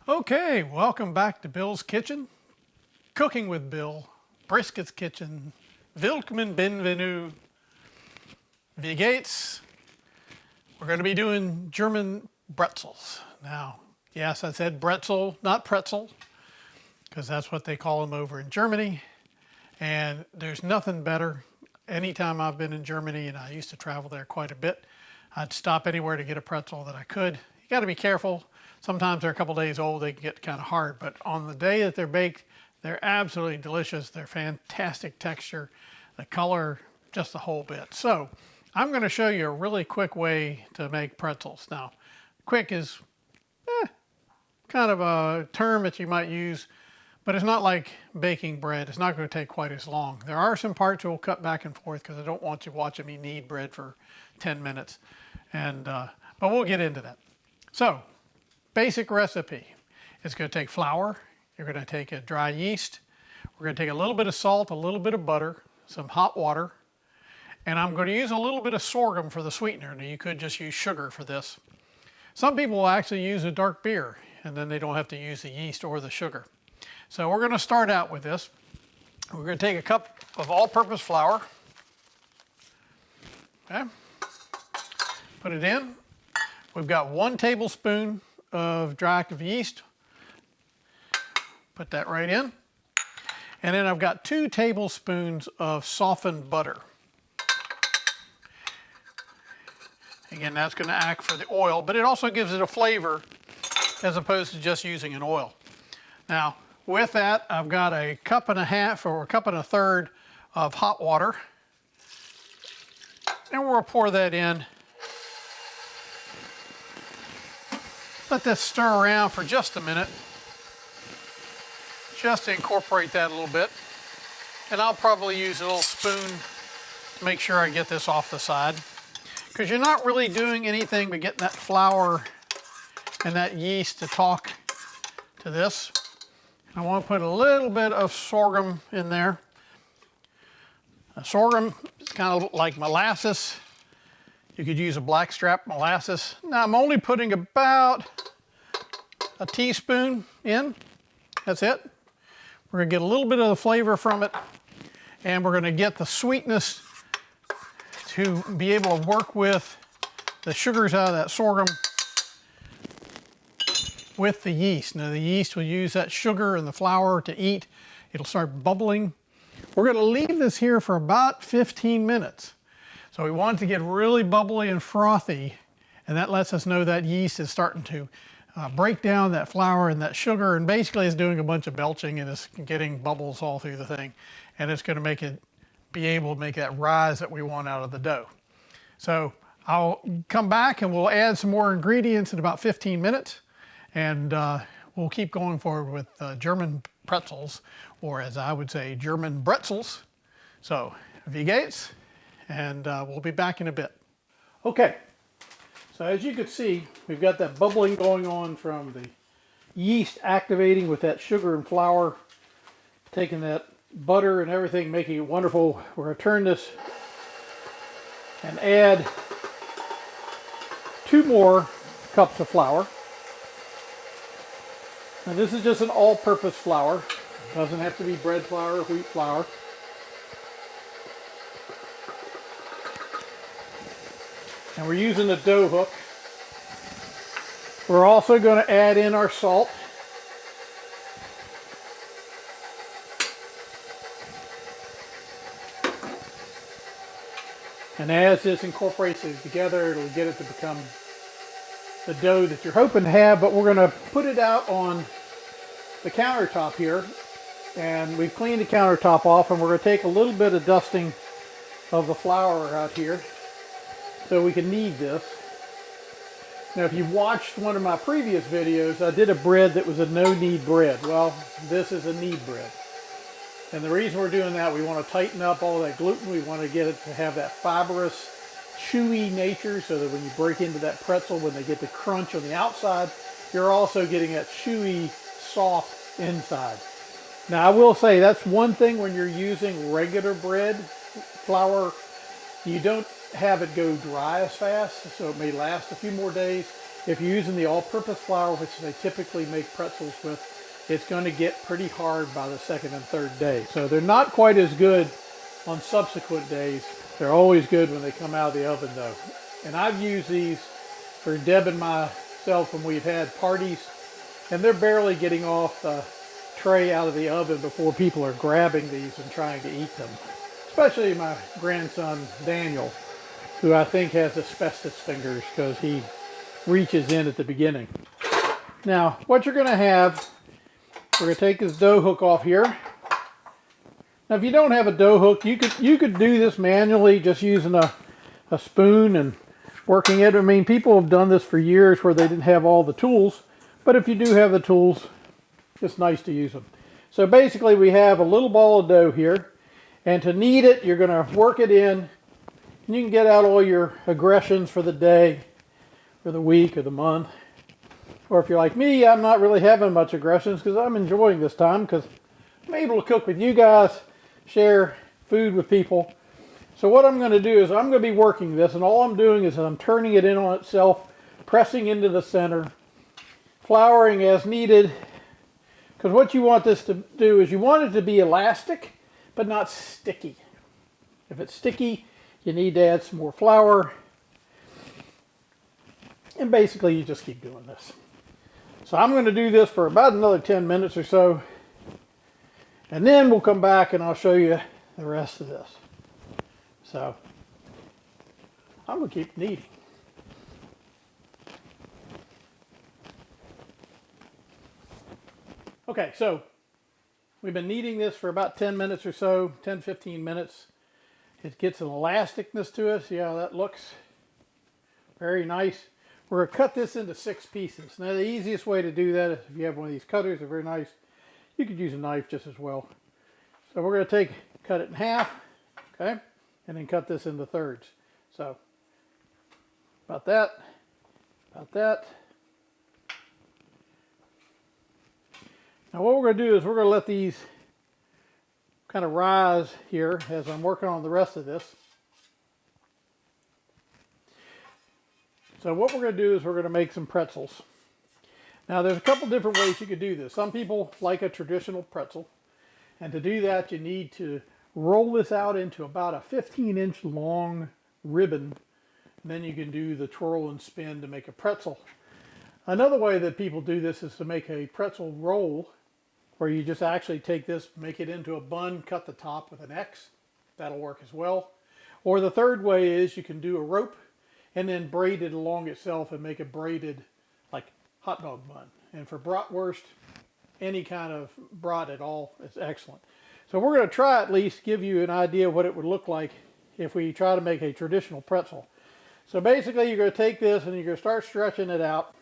Okay, welcome back to Bill's Kitchen. Cooking with Bill, Brisket's Kitchen. Willkommen, bienvenue. Wie geht's? We're going to be doing German Bretzels. Now, yes, I said Bretzel, not Pretzel, because that's what they call them over in Germany. And there's nothing better. Anytime I've been in Germany, and I used to travel there quite a bit, I'd stop anywhere to get a pretzel that I could. You got to be careful. Sometimes they're a couple days old, they can get kind of hard, but on the day that they're baked, they're absolutely delicious. They're fantastic texture, the color, just the whole bit. So I'm going to show you a really quick way to make pretzels. Now, quick is kind of a term that you might use, but it's not like baking bread. It's not going to take quite as long. There are some parts we'll cut back and forth because I don't want you watching me knead bread for 10 minutes. But we'll get into that. So, basic recipe. It's going to take flour. You're going to take a dry yeast. We're going to take a little bit of salt, a little bit of butter, some hot water, and I'm going to use a little bit of sorghum for the sweetener. Now, you could just use sugar for this. Some people will actually use a dark beer, and then they don't have to use the yeast or the sugar. So we're going to start out with this. We're going to take a cup of all-purpose flour. Okay. Put it in. We've got 1 tablespoon of dry active yeast. Put that right in. And then I've got 2 tablespoons of softened butter. Again, that's going to act for the oil, but it also gives it a flavor as opposed to just using an oil. Now, with that, I've got a cup and a half or a cup and a third of hot water. And we'll pour that in. Let this stir around for just a minute, just to incorporate that a little bit. And I'll probably use a little spoon to make sure I get this off the side. Because you're not really doing anything but getting that flour and that yeast to talk to this. I want to put a little bit of sorghum in there. Sorghum is kind of like molasses. You could use a blackstrap molasses. Now I'm only putting about a teaspoon in. That's it. We're going to get a little bit of the flavor from it, and we're going to get the sweetness to be able to work with the sugars out of that sorghum with the yeast. Now the yeast will use that sugar and the flour to eat. It'll start bubbling. We're going to leave this here for about 15 minutes. So we want it to get really bubbly and frothy, and that lets us know that yeast is starting to break down that flour and that sugar, and basically it's doing a bunch of belching and it's getting bubbles all through the thing, and it's going to make it be able to make that rise that we want out of the dough. So I'll come back and we'll add some more ingredients in about 15 minutes, and we'll keep going forward with German pretzels, or as I would say, German Bretzels. So, wie geht's? And we'll be back in a bit. Okay, so as you can see, we've got that bubbling going on from the yeast activating with that sugar and flour, taking that butter and everything, making it wonderful. We're going to turn this and add 2 more cups of flour. Now this is just an all-purpose flour. Doesn't have to be bread flour or wheat flour. And we're using a dough hook. We're also going to add in our salt. And as this incorporates it together, it'll get it to become the dough that you're hoping to have. But we're going to put it out on the countertop here. And we've cleaned the countertop off, and we're going to take a little bit of dusting of the flour out here, so we can knead this. Now, if you watched one of my previous videos, I did a bread that was a no-knead bread. Well, this is a knead bread. And the reason we're doing that, we want to tighten up all that gluten. We want to get it to have that fibrous, chewy nature, so that when you break into that pretzel, when they get the crunch on the outside, you're also getting that chewy, soft inside. Now, I will say that's one thing when you're using regular bread flour, you don't have it go dry as fast, so it may last a few more days. if you're using the all-purpose flour, which they typically make pretzels with, it's going to get pretty hard by the second and third day. So they're not quite as good on subsequent days. They're always good when they come out of the oven though. And I've used these for Deb and myself when we've had parties, and they're barely getting off the tray out of the oven before people are grabbing these and trying to eat them. Especially my grandson Daniel, who I think has asbestos fingers because he reaches in at the beginning. Now what you're going to have, we're going to take this dough hook off here. Now if you don't have a dough hook, you could do this manually just using a spoon and working it. I mean, people have done this for years where they didn't have all the tools, but if you do have the tools, it's nice to use them. So basically we have a little ball of dough here, and to knead it, you're going to work it in, and you can get out all your aggressions for the day, or the week, or the month. Or if you're like me, I'm not really having much aggressions because I'm enjoying this time because I'm able to cook with you guys, share food with people. So what I'm going to do is I'm going to be working this, and all I'm doing is I'm turning it in on itself, pressing into the center, flouring as needed. Because what you want this to do is you want it to be elastic, but not sticky. If it's sticky, you need to add some more flour. And basically you just keep doing this. So I'm going to do this for about another 10 minutes or so. And then we'll come back and I'll show you the rest of this. So I'm going to keep kneading. Okay, so we've been kneading this for about 10 minutes or so, 10-15 minutes. It gets an elasticness to it. See how that looks? Very nice. We're going to cut this into 6 pieces. Now the easiest way to do that is if you have one of these cutters, they're very nice. You could use a knife just as well. So we're going to cut it in half, okay? And then cut this into thirds. So about that, about that. Now what we're going to do is we're going to let these kind of rise here as I'm working on the rest of this. So what we're going to do is we're going to make some pretzels. Now there's a couple different ways you could do this. Some people like a traditional pretzel, and to do that you need to roll this out into about a 15-inch long ribbon, and then you can do the twirl and spin to make a pretzel. Another way that people do this is to make a pretzel roll, where you just actually take this, make it into a bun, cut the top with an X. That'll work as well. Or the third way is you can do a rope and then braid it along itself and make a braided like hot dog bun. And for bratwurst, any kind of brat at all is excellent. So we're going to try at least give you an idea what it would look like if we try to make a traditional pretzel. So basically you're going to take this and you're going to start stretching it out.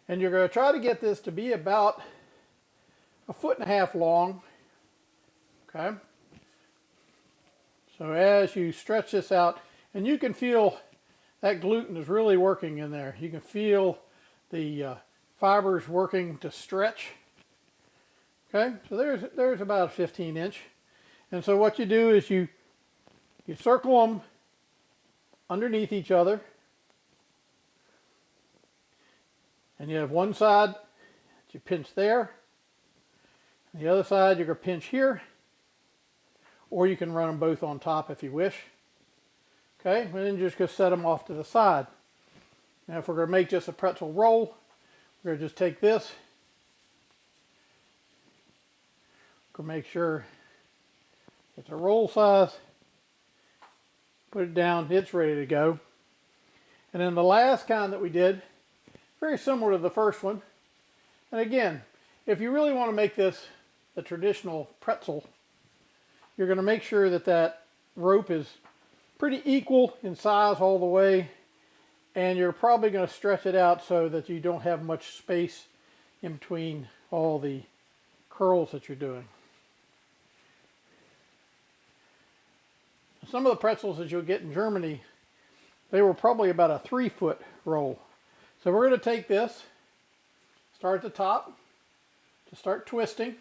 And you're going to try to get this to be about 1.5 feet long. Okay. So as you stretch this out, and you can feel that gluten is really working in there. You can feel the fibers working to stretch. Okay, so there's about a 15-inch. And so what you do is you circle them underneath each other. And you have one side that you pinch there. And the other side you're going to pinch here. Or you can run them both on top if you wish. Okay, and then you're just going to set them off to the side. Now if we're going to make just a pretzel roll, we're going to just take this. We're going to make sure it's a roll size. Put it down, it's ready to go. And then the last kind that we did, very similar to the first one. And again, if you really want to make this a traditional pretzel, you're going to make sure that that rope is pretty equal in size all the way, and you're probably going to stretch it out so that you don't have much space in between all the curls that you're doing. Some of the pretzels that you'll get in Germany, they were probably about a 3-foot roll. So we're going to take this, start at the top, to start twisting.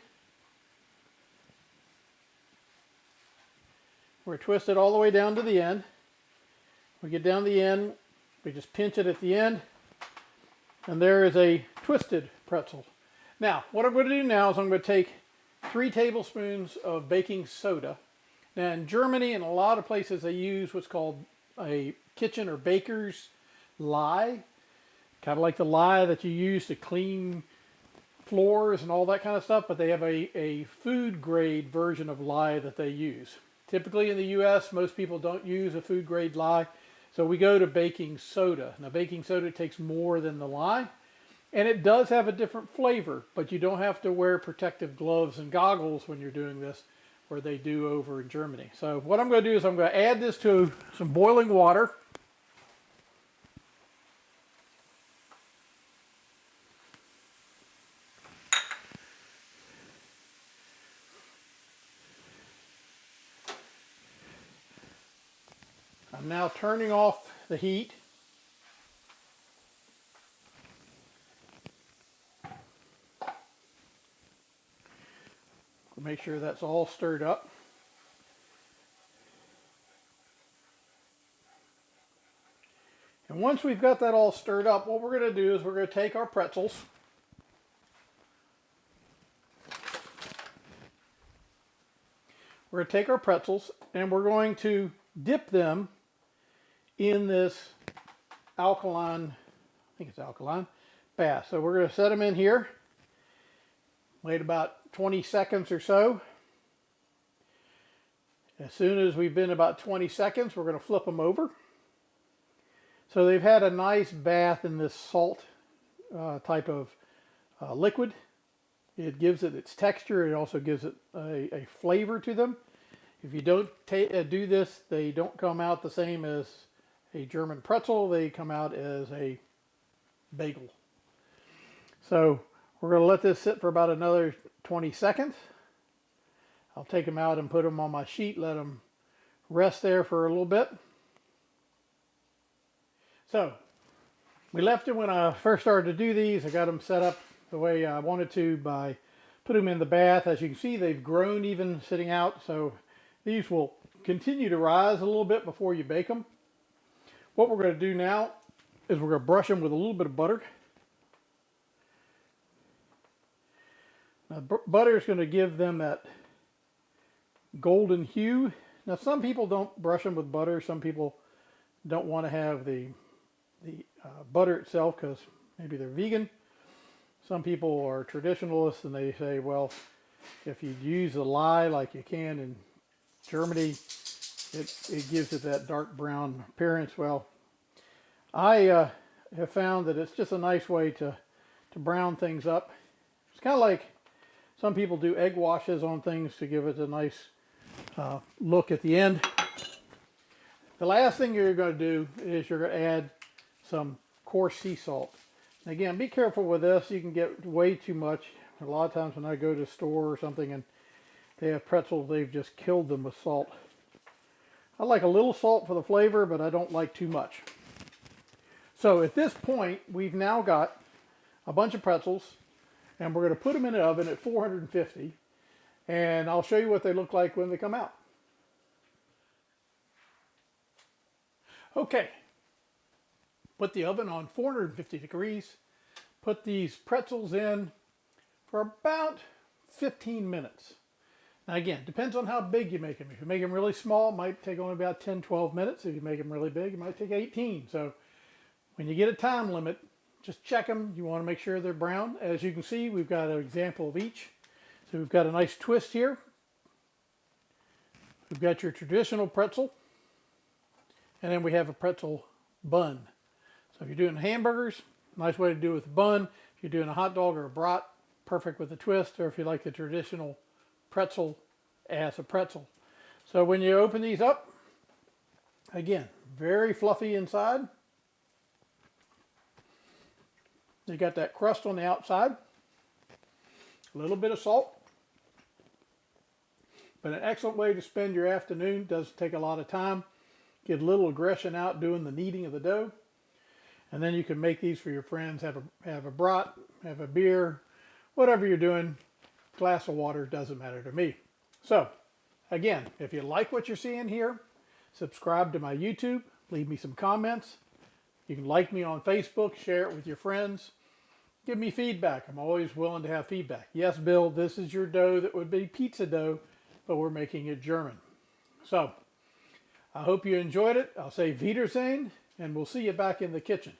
We're twisted all the way down to the end. We get down to the end, we just pinch it at the end, And there is a twisted pretzel. Now, what I'm going to do now is I'm going to take 3 tablespoons of baking soda. Now, in Germany and a lot of places, they use what's called a kitchen or baker's lye, kind of like the lye that you use to clean floors and all that kind of stuff, but they have a food grade version of lye that they use. Typically in the US, most people don't use a food grade lye, so we go to baking soda. Now, baking soda takes more than the lye, and it does have a different flavor, but you don't have to wear protective gloves and goggles when you're doing this, where they do over in Germany. So what I'm going to do is I'm going to add this to some boiling water. I'm now turning off the heat. Make sure that's all stirred up. And once we've got that all stirred up, what we're going to do is we're going to take our pretzels. We're going to take our pretzels and we're going to dip them in this alkaline, I think it's alkaline, bath. So we're going to set them in here. Wait about 20 seconds or so. As soon as we've been about 20 seconds, we're going to flip them over. So they've had a nice bath in this salt type of liquid. It gives it its texture. It also gives it a flavor to them. If you don't do this, they don't come out the same as a German pretzel. They come out as a bagel. So we're going to let this sit for about another 20 seconds. I'll take them out and put them on my sheet, let them rest there for a little bit. So we left it when I first started to do these. I got them set up the way I wanted to by putting them in the bath. As you can see, they've grown even sitting out. So these will continue to rise a little bit before you bake them. What we're going to do now is we're going to brush them with a little bit of butter. Now, butter is going to give them that golden hue. Now, some people don't brush them with butter. Some people don't want to have the butter itself because maybe they're vegan. Some people are traditionalists and they say, well, if you use the lye like you can in Germany, it gives it that dark brown appearance. Well, I have found that it's just a nice way to brown things up. It's kind of like some people do egg washes on things to give it a nice look at the end. The last thing you're going to do is you're going to add some coarse sea salt. And again, be careful with this. You can get way too much. A lot of times when I go to a store or something and they have pretzels, they've just killed them with salt. I like a little salt for the flavor, but I don't like too much. So at this point, we've now got a bunch of pretzels, and we're going to put them in the oven at 450, and I'll show you what they look like when they come out. Okay, put the oven on 450 degrees, put these pretzels in for about 15 minutes. Now again, depends on how big you make them. If you make them really small, it might take only about 10, 12 minutes. If you make them really big, it might take 18. So when you get a time limit, just check them. You want to make sure they're brown. As you can see, we've got an example of each. So we've got a nice twist here. We've got your traditional pretzel. And then we have a pretzel bun. So if you're doing hamburgers, nice way to do it with a bun. If you're doing a hot dog or a brat, perfect with a twist. Or if you like the traditional pretzel as a pretzel. So when you open these up, again, very fluffy inside. You got that crust on the outside, a little bit of salt, but an excellent way to spend your afternoon. Doesn't take a lot of time. Get a little aggression out doing the kneading of the dough, and then you can make these for your friends. Have a brat, have a beer, whatever you're doing. Glass of water doesn't matter to me. So again, if you like what you're seeing here, subscribe to my YouTube, leave me some comments. You can like me on Facebook, share it with your friends. Give me feedback. I'm always willing to have feedback. Yes, Bill, this is your dough that would be pizza dough, but we're making it German. So, I hope you enjoyed it. I'll say Wiedersehen, and we'll see you back in the kitchen.